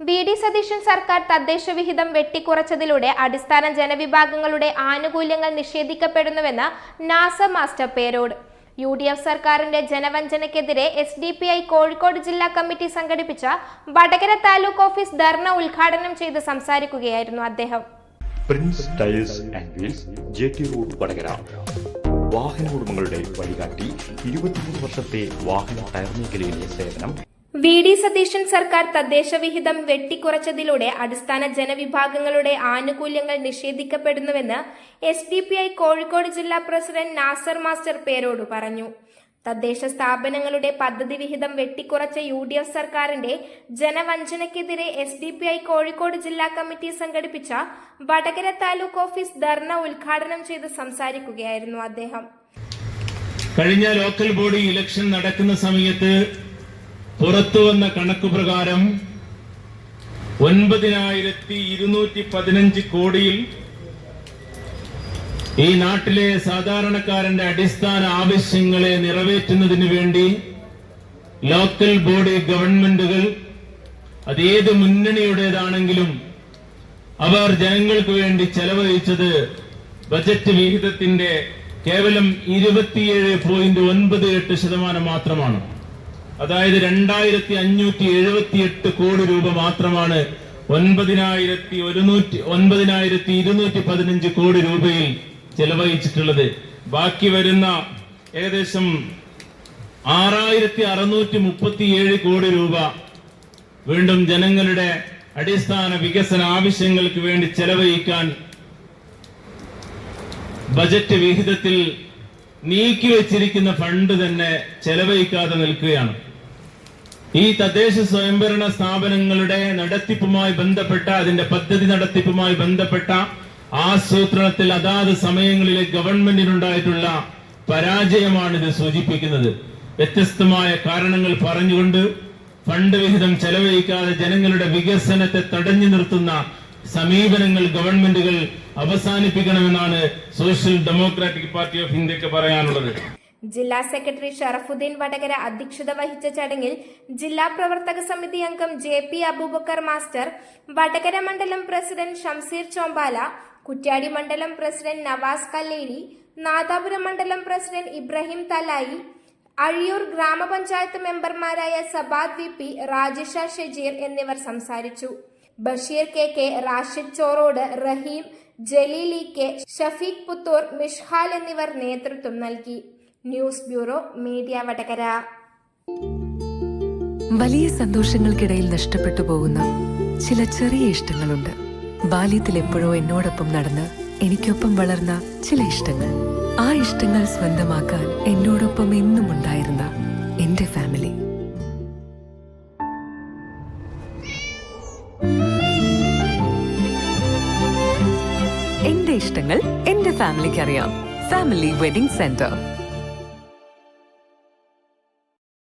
VD. Satheesan സർക്കാർ തദ്ദേശ വിഹിതം വെട്ടിക്കുറച്ചതിലൂടെ അടിസ്ഥാന ജനവിഭാഗങ്ങളുടെ ആനുകൂല്യങ്ങൾ നിഷേധിക്കപ്പെടുന്നുവെന്ന് നാസർ മാസ്റ്റർ പേരോട്. യു.ഡി.എഫ് സർക്കാരിന്റെ ജനവഞ്ചനയ്ക്കെതിരെ എസ്.ഡി.പി.ഐ കോഴിക്കോട് ജില്ലാ കമ്മിറ്റി സംഘടിപ്പിച്ച വടകര താലൂക്ക് ഓഫീസ് ധർണ ഉദ്ഘാടനം ചെയ്ത് സംസാരിക്കുകയായിരുന്നു അദ്ദേഹം. Prince Tyres and Wheels, J T. Road, Vadakara. വാഹന ഉടമകളുടെ വഴികാട്ടി, 23 വർഷത്തെ വാഹന ടയർ മേഖലയിലെ സേവനം. വി.ഡി. സതീശൻ സർക്കാർ തദ്ദേശ വിഹിതം വെട്ടിക്കുറച്ചതിലൂടെ അടിസ്ഥാന ജനവിഭാഗങ്ങളുടെ ആനുകൂല്യങ്ങൾ നിഷേധിക്കപ്പെടുന്നുവെന്ന് എസ്.ഡി.പി.ഐ കോഴിക്കോട് ജില്ലാ പ്രസിഡന്റ് നാസർ മാസ്റ്റർ പേരോട് പറഞ്ഞു. തദ്ദേശ സ്ഥാപനങ്ങളുടെ പദ്ധതി വിഹിതം വെട്ടിക്കുറച്ച യു.ഡി.എഫ് സർക്കാരിന്റെ ജനവഞ്ചനയ്ക്കെതിരെ എസ്.ഡി.പി.ഐ കോഴിക്കോട് ജില്ലാ കമ്മിറ്റി സംഘടിപ്പിച്ച വടകര താലൂക്ക് ഓഫീസ് ധർണ ഉദ്ഘാടനം ചെയ്ത് സംസാരിക്കുകയായിരുന്നു അദ്ദേഹം. കഴിഞ്ഞ ലോക്കൽ ബോഡി ഇലക്ഷൻ നടക്കുന്ന സമയത്ത് പുറത്തുവന്ന കണക്കു പ്രകാരം 9,215 കോടിയിൽ ഈ നാട്ടിലെ സാധാരണക്കാരന്റെ അടിസ്ഥാന ആവശ്യങ്ങളെ നിറവേറ്റുന്നതിന് വേണ്ടി ലോക്കൽ ബോഡി ഗവൺമെന്റുകൾ അതേത് മുന്നണിയുടേതാണെങ്കിലും അവർ ജനങ്ങൾക്ക് വേണ്ടി ചെലവഴിച്ചത് ബജറ്റ് വിഹിതത്തിന്റെ കേവലം 27.98% മാത്രമാണ്. അതായത് 2,578 കോടി രൂപ മാത്രമാണ് 9,215 കോടി രൂപയിൽ ചെലവഴിച്ചിട്ടുള്ളത്. ബാക്കി വരുന്ന ഏകദേശം 6,637 കോടി രൂപ വീണ്ടും ജനങ്ങളുടെ അടിസ്ഥാന വികസന ആവശ്യങ്ങൾക്ക് വേണ്ടി ചെലവഴിക്കാൻ ബജറ്റ് വിഹിതത്തിൽ നീക്കിവെച്ചിരിക്കുന്ന ഫണ്ട് തന്നെ ചെലവഴിക്കാതെ നിൽക്കുകയാണ്. ഈ തദ്ദേശ സ്വയംഭരണ സ്ഥാപനങ്ങളുടെ നടത്തിപ്പുമായി ബന്ധപ്പെട്ട അതിന്റെ പദ്ധതി നടത്തിപ്പുമായി ബന്ധപ്പെട്ട ആസൂത്രണത്തിൽ അതാത് സമയങ്ങളിലെ ഗവൺമെന്റിനുണ്ടായിട്ടുള്ള പരാജയമാണിത് സൂചിപ്പിക്കുന്നത്. വ്യത്യസ്തമായ കാരണങ്ങൾ പറഞ്ഞുകൊണ്ട് ഫണ്ട് വിഹിതം ചെലവഴിക്കാതെ ജനങ്ങളുടെ വികസനത്തെ തടഞ്ഞു നിർത്തുന്ന സമീപനങ്ങൾ ഗവൺമെന്റുകൾ അവസാനിപ്പിക്കണമെന്നാണ് സോഷ്യൽ ഡെമോക്രാറ്റിക് പാർട്ടി ഓഫ് ഇന്ത്യക്ക് പറയാനുള്ളത്. ജില്ലാ സെക്രട്ടറി ഷറഫുദ്ദീൻ വടകര അധ്യക്ഷത വഹിച്ച ചടങ്ങിൽ ജില്ലാ പ്രവർത്തക സമിതി അംഗം ജെ.പി. അബൂബക്കർ മാസ്റ്റർ, വടകര മണ്ഡലം പ്രസിഡന്റ് ഷംസീർ ചോമ്പാല, കുറ്റ്യാടി മണ്ഡലം പ്രസിഡന്റ് നവാസ് കല്ലേരി, നാദാപുരം മണ്ഡലം പ്രസിഡന്റ് ഇബ്രാഹിം തലായി, അഴിയൂർ ഗ്രാമപഞ്ചായത്ത് മെമ്പർമാരായ സബാദ് വി.പി, രാജേഷ ഷെജീർ എന്നിവർ സംസാരിച്ചു. ബഷീർ കെ, റാഷിദ് ചോറോട്, റഹീം, ജലീൽ കെ, ഷഫീഖ് പുത്തൂർ, മിഷ്ഹാൽ എന്നിവർ നേതൃത്വം നൽകി. News bureau, media, Vadakara. വലിയ സന്തോഷങ്ങൾക്കിടയിൽ നഷ്ടപ്പെട്ടു പോകുന്ന ചില ചെറിയ ഇഷ്ടങ്ങളുണ്ട്. ബാല്യത്തിൽ എപ്പോഴോ എന്നോടൊപ്പം നടന്ന് എനിക്കൊപ്പം വളർന്ന ചില ഇഷ്ടങ്ങൾ. ആ ഇഷ്ടങ്ങൾ സ്വന്തമാക്കാൻ എന്നോടൊപ്പം എന്നും ഉണ്ടായിരുന്ന എന്റെ ഫാമിലി. എന്റെ ഇഷ്ടങ്ങൾ എന്റെ ഫാമിലിക്ക് അറിയാം. Family wedding centre.